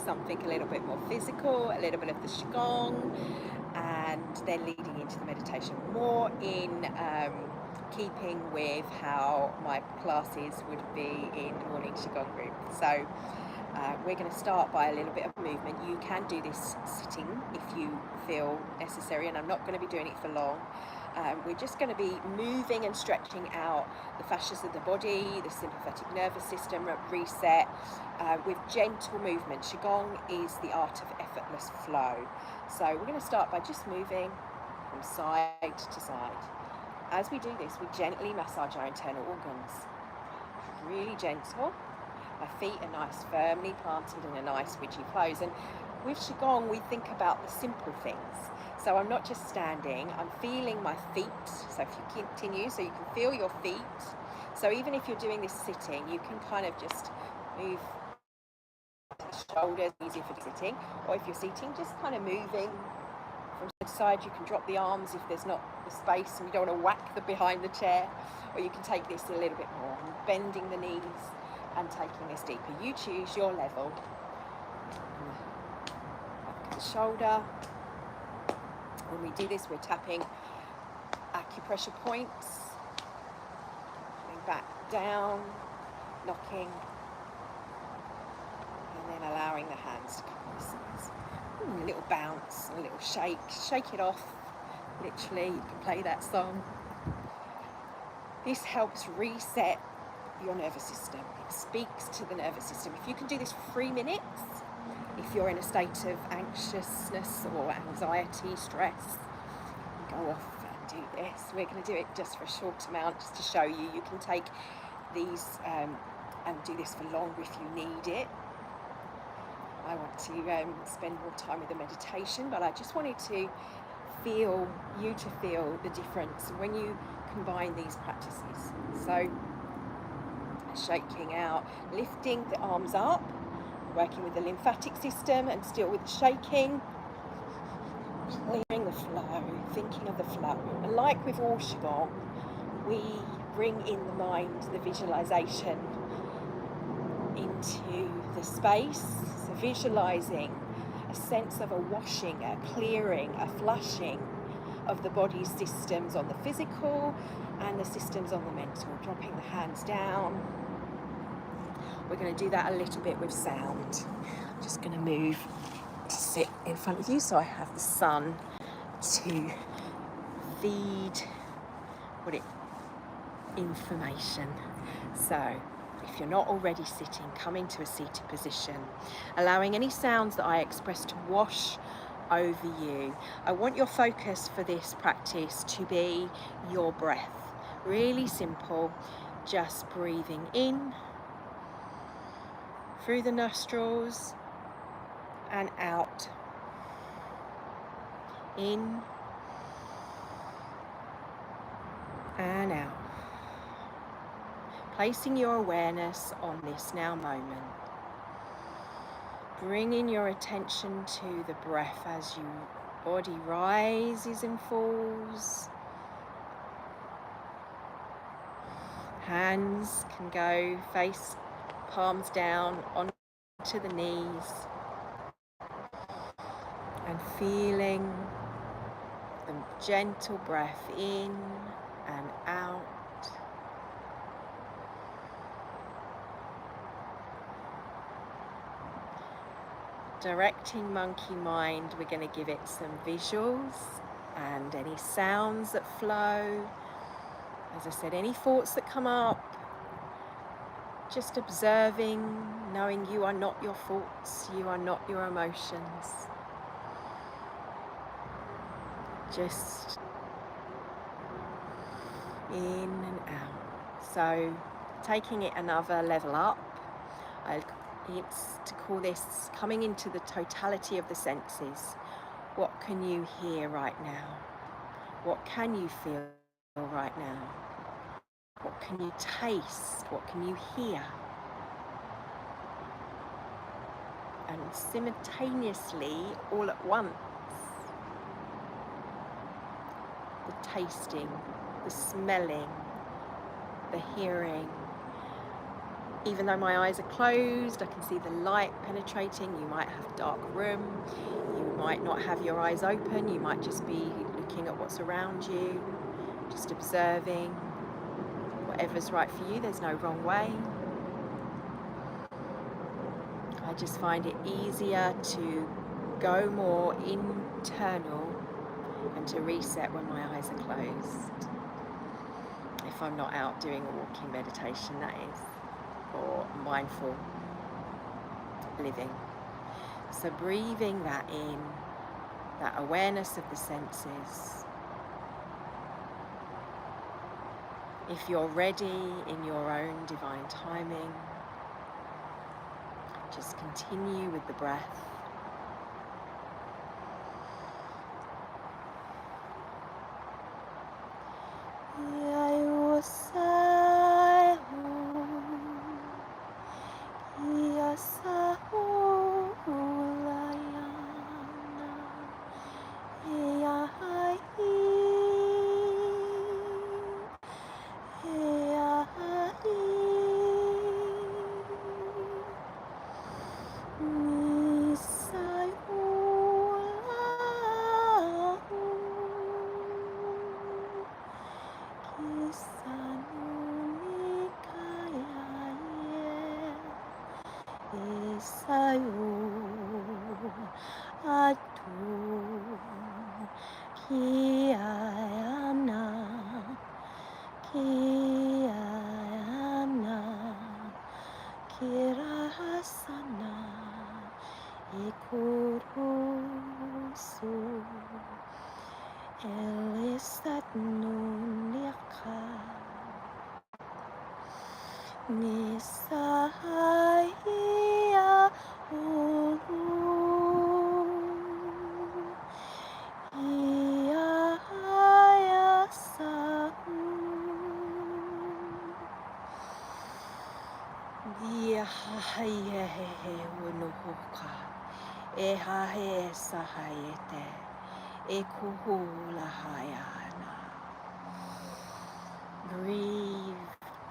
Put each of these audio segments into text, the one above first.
something a little bit more physical, a little bit of the qigong, and then leading into the meditation, more in keeping with how my classes would be in the morning qigong group. So we're going to start by a little bit of movement. You can do this sitting if you feel necessary, and I'm not going to be doing it for long. We're just going to be moving and stretching out the fascias of the body, the sympathetic nervous system, reset with gentle movement. Qigong is the art of effortless flow. So we're going to start by just moving from side to side. As we do this, we gently massage our internal organs. Really gentle. My feet are nice, firmly planted in a nice ridgy pose. And with qigong, we think about the simple things. So I'm not just standing, I'm feeling my feet. So if you continue, so you can feel your feet. So even if you're doing this sitting, you can kind of just move the shoulders, easier for sitting. Or if you're seating, just kind of moving from side to side. You can drop the arms if there's not the space and you don't want to whack the behind the chair. Or you can take this a little bit more, bending the knees and taking this deeper. You choose your level. Back of the shoulder. When we do this, we're tapping acupressure points, coming back down, knocking, and then allowing the hands to come to the sides. A little bounce, a little shake, shake it off. Literally, you can play that song. This helps reset your nervous system. It speaks to the nervous system. If you can do this for 3 minutes, if you're in a state of anxiousness or anxiety, stress, go off and do this. We're going to do it just for a short amount, just to show you. You can take these and do this for longer if you need it. I want to spend more time with the meditation, but I just wanted to feel the difference when you combine these practices. So shaking out, lifting the arms up, working with the lymphatic system and still with the shaking, clearing the flow, thinking of the flow. And like with all qigong, we bring in the mind, the visualization into the space, so visualizing a sense of a washing, a clearing, a flushing of the body's systems on the physical and the systems on the mental, dropping the hands down. We're going to do that a little bit with sound. I'm just going to move to sit in front of you so I have the sun to feed information. So if you're not already sitting, come into a seated position, allowing any sounds that I express to wash over you. I want your focus for this practice to be your breath. Really simple, just breathing in through the nostrils and out. In and out. Placing your awareness on this now moment. Bringing your attention to the breath as your body rises and falls. Hands can go face, palms down onto the knees. And feeling the gentle breath in and out. Directing monkey mind, we're going to give it some visuals and any sounds that flow. As I said, any thoughts that come up, just observing, knowing you are not your thoughts, you are not your emotions. Just in and out. So taking it another level up, it's to call this coming into the totality of the senses. What can you hear right now? What can you feel right now? What can you taste? What can you hear? And simultaneously, all at once, the tasting, the smelling, the hearing, Even though my eyes are closed, I can see the light penetrating. You might have a dark room. You might not have your eyes open. You might just be looking at what's around you, just observing whatever's right for you. There's no wrong way. I just find it easier to go more internal and to reset when my eyes are closed. If I'm not out doing a walking meditation, that is, or mindful living. So breathing that in, that awareness of the senses. If you're ready in your own divine timing, just continue with the breath.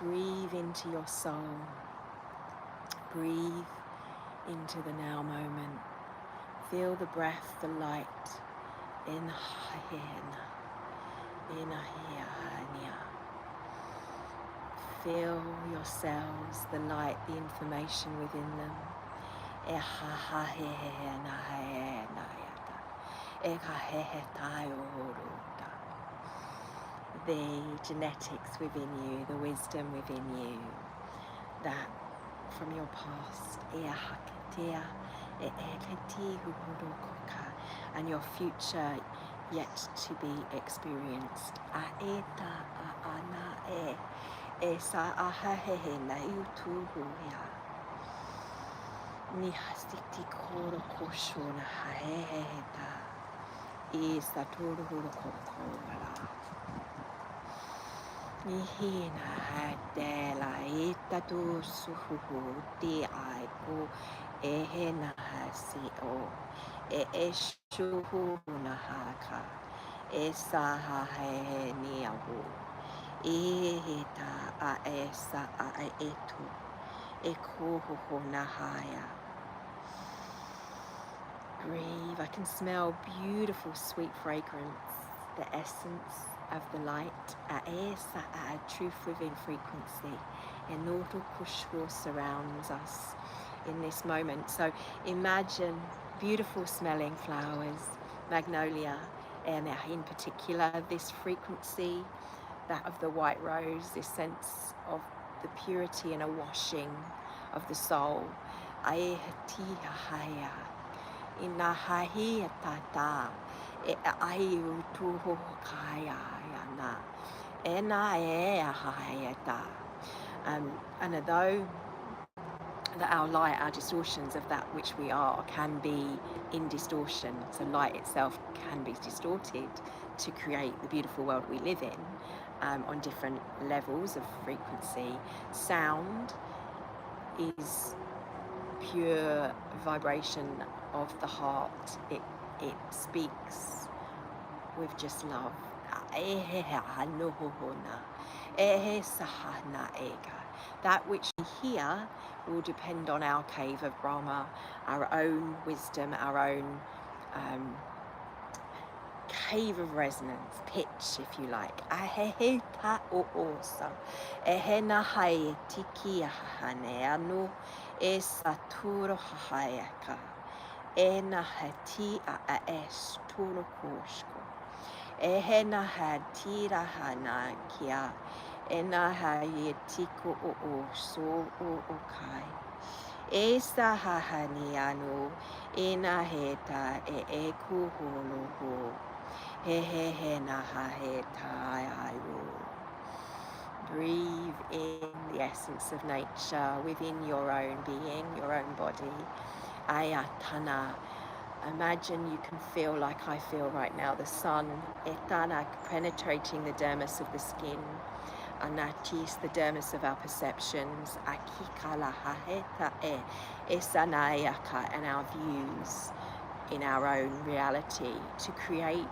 Breathe into your soul. Breathe into the now moment. Feel the breath, the light. Feel your cells, the light, the information within them. The genetics within you, the wisdom within you, that from your past, and your future yet to be experienced. Nihina hadela itatu suhu di aiku ehena hasio eshuhu nahaka esaha niahu ihita aesa aetu ekuhu nahaya. Breathe. I can smell beautiful sweet fragrance, the essence of the light, a truth within frequency. Enoto kushwo surrounds us in this moment. So imagine beautiful smelling flowers, magnolia, and in particular this frequency, that of the white rose, this sense of the purity and a washing of the soul. Aehatiahaya. Inahahia tata e aiu tuho kaya yana ena hayata. And although that our light, our distortions of that which we are can be in distortion, so light itself can be distorted to create the beautiful world we live in, on different levels of frequency. Sound is pure vibration of the heart. It speaks with just love. That which we hear will depend on our cave of Brahma, our own wisdom, our own cave of resonance, pitch, if you like. Ahehe ta o osa. Ehena hae tiki hahane anu e saturo hahayaka. Ena hati a es turo koshko. Ehena hatira hana kia. Ena hae tiko o so o kai. Esa hahani anu ena heta e kuholo ho. He he he na ha he tai ayo. Breathe in the essence of nature within your own being, your own body. Ayatana. Imagine you can feel like I feel right now, the sun, etana, penetrating the dermis of the skin, anatis, the dermis of our perceptions, akikala haheta esanayaka, and our views in our own reality, to create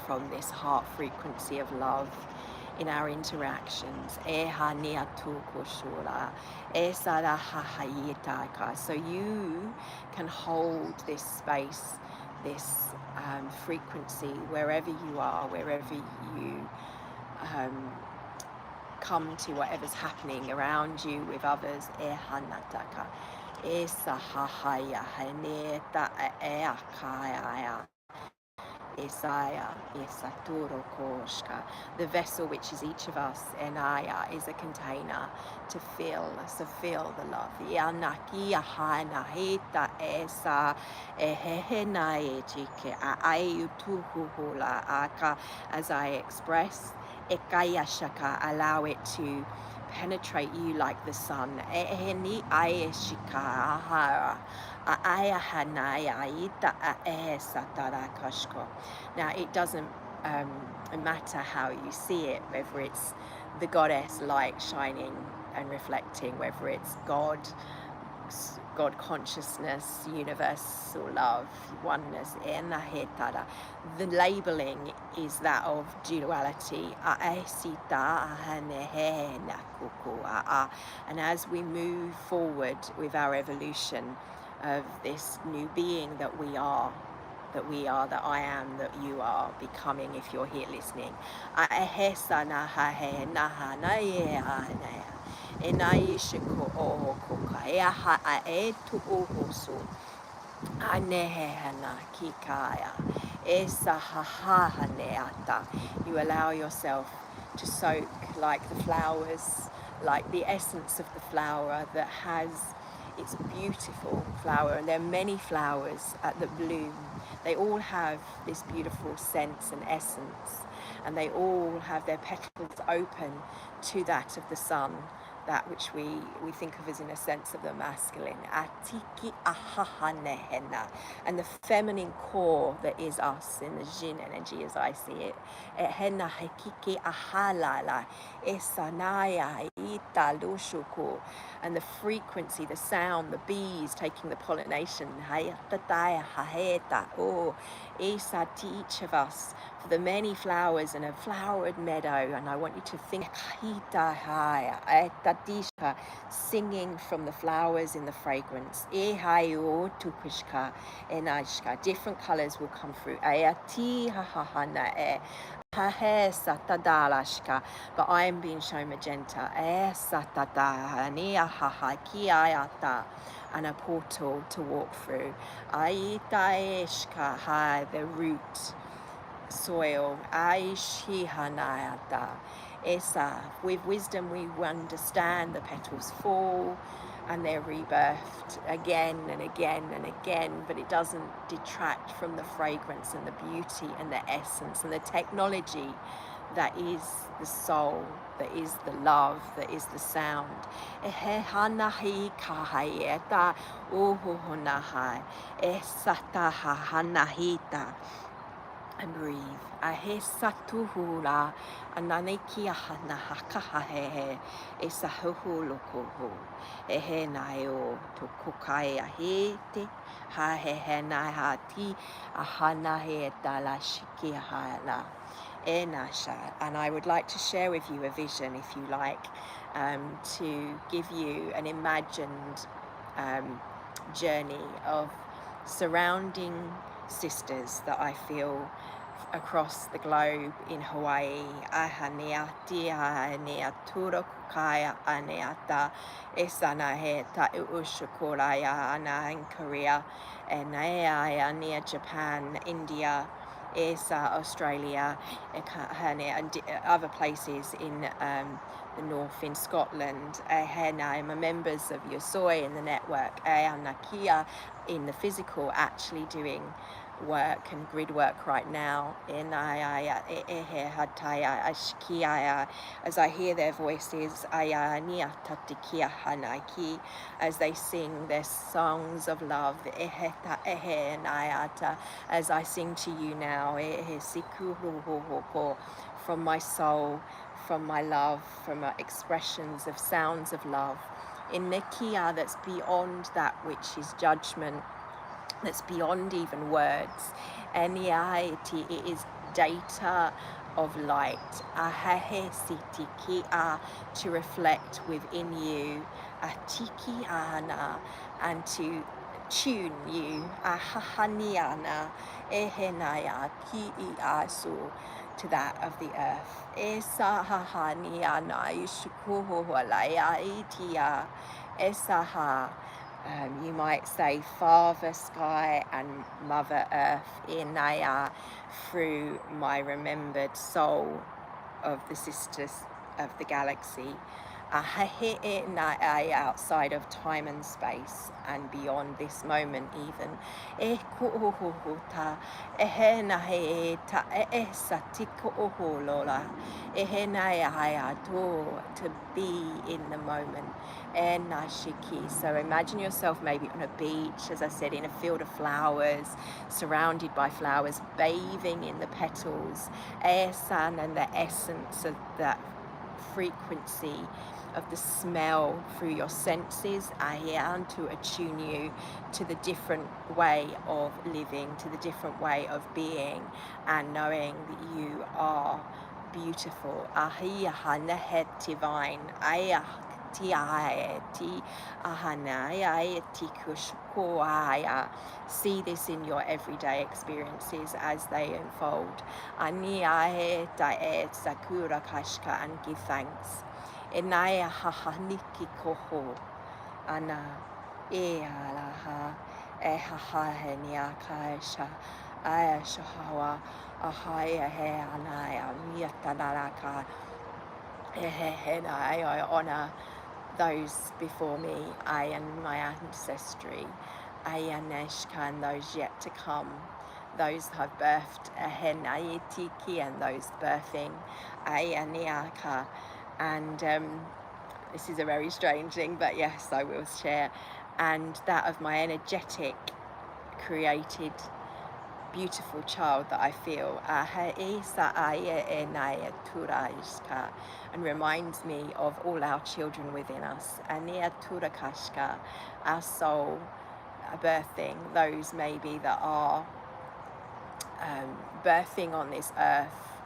from this heart frequency of love in our interactions. So you can hold this space, this frequency wherever you are, wherever you come to whatever's happening around you with others. Isaiah, Isaturo Koshka. The vessel which is each of us, Enaya, is a container to feel, so feel the love. Yanakia Hana Hita Esa Ehehenaetike Ayutuhula Aka, as I express, Ekaya Shaka, allow it to penetrate you like the sun. Eheni Aeshika Ahara. Now, it doesn't matter how you see it, whether it's the goddess light shining and reflecting, whether it's God consciousness, universal love, oneness. The labeling is that of duality. And as we move forward with our evolution of this new being that we are, that I am, that you are becoming, if you're here listening. You allow yourself to soak like the flowers, like the essence of the flower that has its beautiful flower, and there are many flowers that bloom. They all have this beautiful sense and essence, and they all have their petals open to that of the sun, that which we think of as in a sense of the masculine, and the feminine core that is us in the Jin energy as I see it. And the frequency, the sound, the bees taking the pollination, to each of us, for the many flowers in a flowered meadow. And I want you to think singing from the flowers in the fragrance. Different colors will come through. But I am being shown magenta. And a portal to walk through. The root soil. With wisdom we understand the petals fall and they're rebirthed again and again and again, but it doesn't detract from the fragrance and the beauty and the essence and the technology that is the soul, that is the love, that is the sound. And breathe. Ahesatuhula ananikia hanahakahahe esahuhulukuhu ehenayo tukukai ahete hahehenahati ahanahe dalashikihala And I would like to share with you a vision, if you like, to give you an imagined journey of surrounding sisters that I feel across the globe in Hawaii. Ahania tia nea turo kaya aneata esana he ta ushukuraya ana in Korea and near Japan, India, ESA, Australia, and other places in the north in Scotland. I'm members of Yosoi in the network, Nakia in the physical, actually doing work and grid work right now as I hear their voices as they sing their songs of love as I sing to you now from my soul, from my love, from expressions of sounds of love in the kia that's beyond that which is judgment, that's beyond even words. Eniaiti, it is data of light. To reflect within you. Atiki ana, and to tune you. Ahahaniana, ehenaya ki asu, to that of the earth. Esahahaniana, ishukuhualaya itia, esaha. You might say Father Sky and Mother Earth Inaya, through my remembered soul of the sisters of the galaxy, outside of time and space and beyond this moment even. To be in the moment. So imagine yourself maybe on a beach, as I said, in a field of flowers, surrounded by flowers, bathing in the petals, sun, and the essence of that frequency of the smell through your senses, to attune you to the different way of living, to the different way of being, and knowing that you are beautiful. Divine. See this in your everyday experiences as they unfold. And give thanks. Enaya hahaniki koho. Ana ealaha ehahaheniakaesha aeshahawa ahaya he anaya miatanaraka. I honor those before me, and my ancestry, Ayaneshka, and those yet to come, those have birthed Ahenayetiki, and those birthing Ayaniaka. And this is a very strange thing, but yes, I will share. And that of my energetic, created, beautiful child that I feel, and reminds me of all our children within us, our soul birthing those maybe that are birthing on this earth,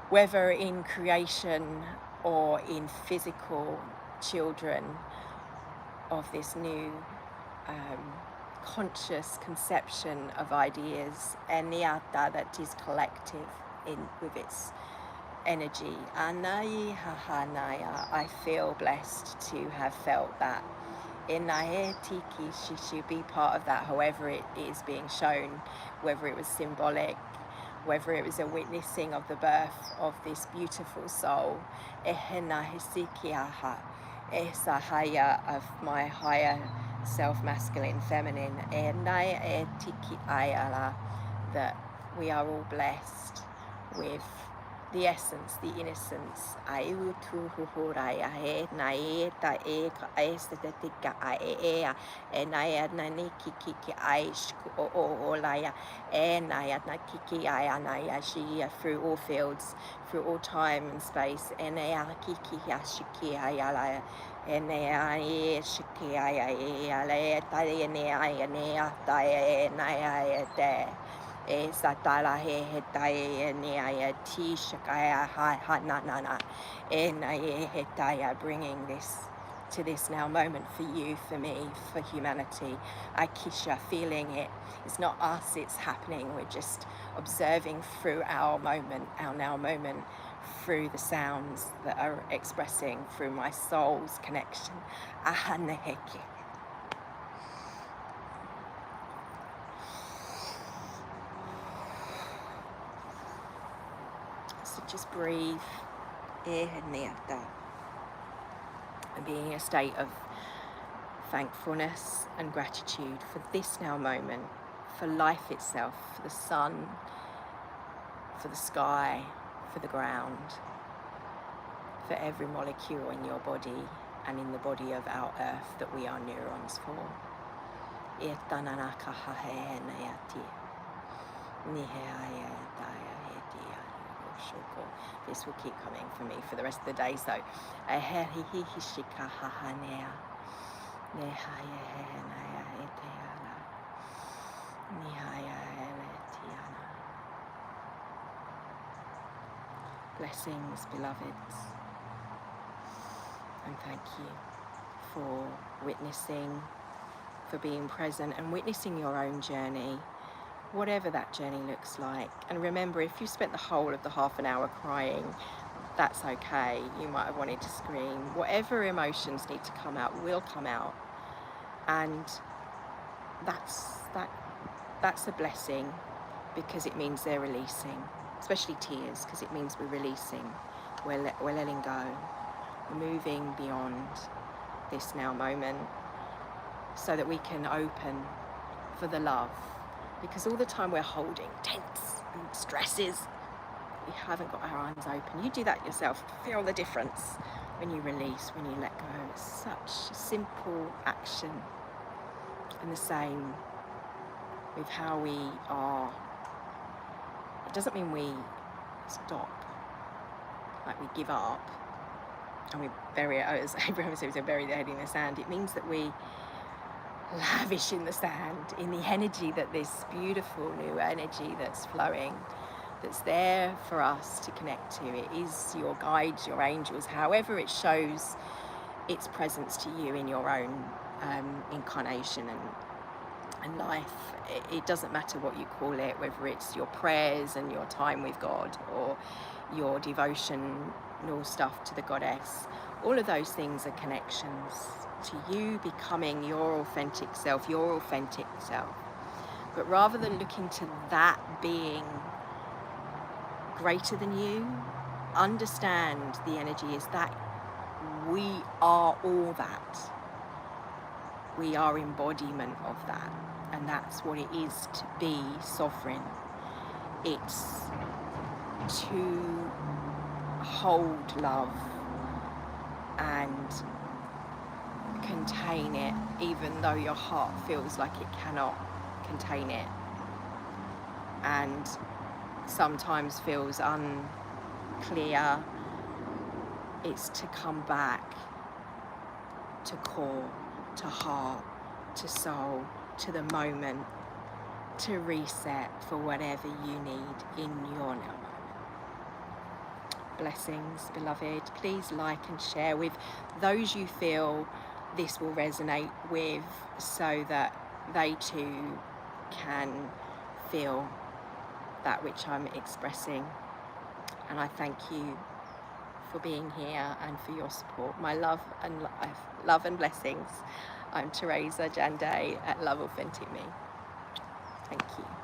whether in creation or in physical children of this new conscious conception of ideas, Eniata, that is collective with its energy. Anai hahanaya, I feel blessed to have felt that. Inae tiki, she should be part of that, however it is being shown, whether it was symbolic, whether it was a witnessing of the birth of this beautiful soul. Ehena hisikiaha, esahaya, of my higher self, masculine, feminine, that we are all blessed with the essence, the innocence. Through all fields, through all time and space. E satala he tae ni aya ti shakaya ha na na na. E na he tae, bringing this to this now moment for you, for me, for humanity. Akisha, feeling it. It's not us, it's happening. We're just observing through our moment, our now moment, through the sounds that are expressing, through my soul's connection. Ahaneheki. So just breathe. And being in a state of thankfulness and gratitude for this now moment, for life itself, for the sun, for the sky, for the ground, for every molecule in your body and in the body of our earth that we are neurons for. This will keep coming for me for the rest of the day, so blessings, beloveds, and thank you for witnessing, for being present and witnessing your own journey, whatever that journey looks like. And remember, if you spent the whole of the half an hour crying, that's okay. You might have wanted to scream. Whatever emotions need to come out will come out, and that's a blessing, because it means they're releasing, especially tears, because it means we're releasing, we're letting go, we're moving beyond this now moment, so that we can open for the love. Because all the time we're holding tense and stresses, we haven't got our arms open. You do that yourself. Feel the difference when you release, when you let go. It's such a simple action. And the same with how we are. It doesn't mean we stop, like we give up and we bury it, as Abraham says, we bury the head in the sand. It means that we lavish in the sand, in the energy, that this beautiful new energy that's flowing, that's there for us to connect to. It is your guides, your angels, however it shows its presence to you in your own incarnation and life. It doesn't matter what you call it, whether it's your prayers and your time with God, or your devotional stuff to the goddess. All of those things are connections to you becoming your authentic self, But rather than looking to that being greater than you, understand the energy is that we are all that. We are embodiment of that, and that's what it is to be sovereign. It's to hold love and contain it, even though your heart feels like it cannot contain it, and sometimes feels unclear. It's to come back to core, to heart, to soul, to the moment, to reset for whatever you need in your now moment. Blessings, beloved. Please like and share with those you feel this will resonate with, so that they too can feel that which I'm expressing. And I thank you for being here and for your support. My love and blessings. I'm Theresa Jande at Love Authentic Me. Thank you.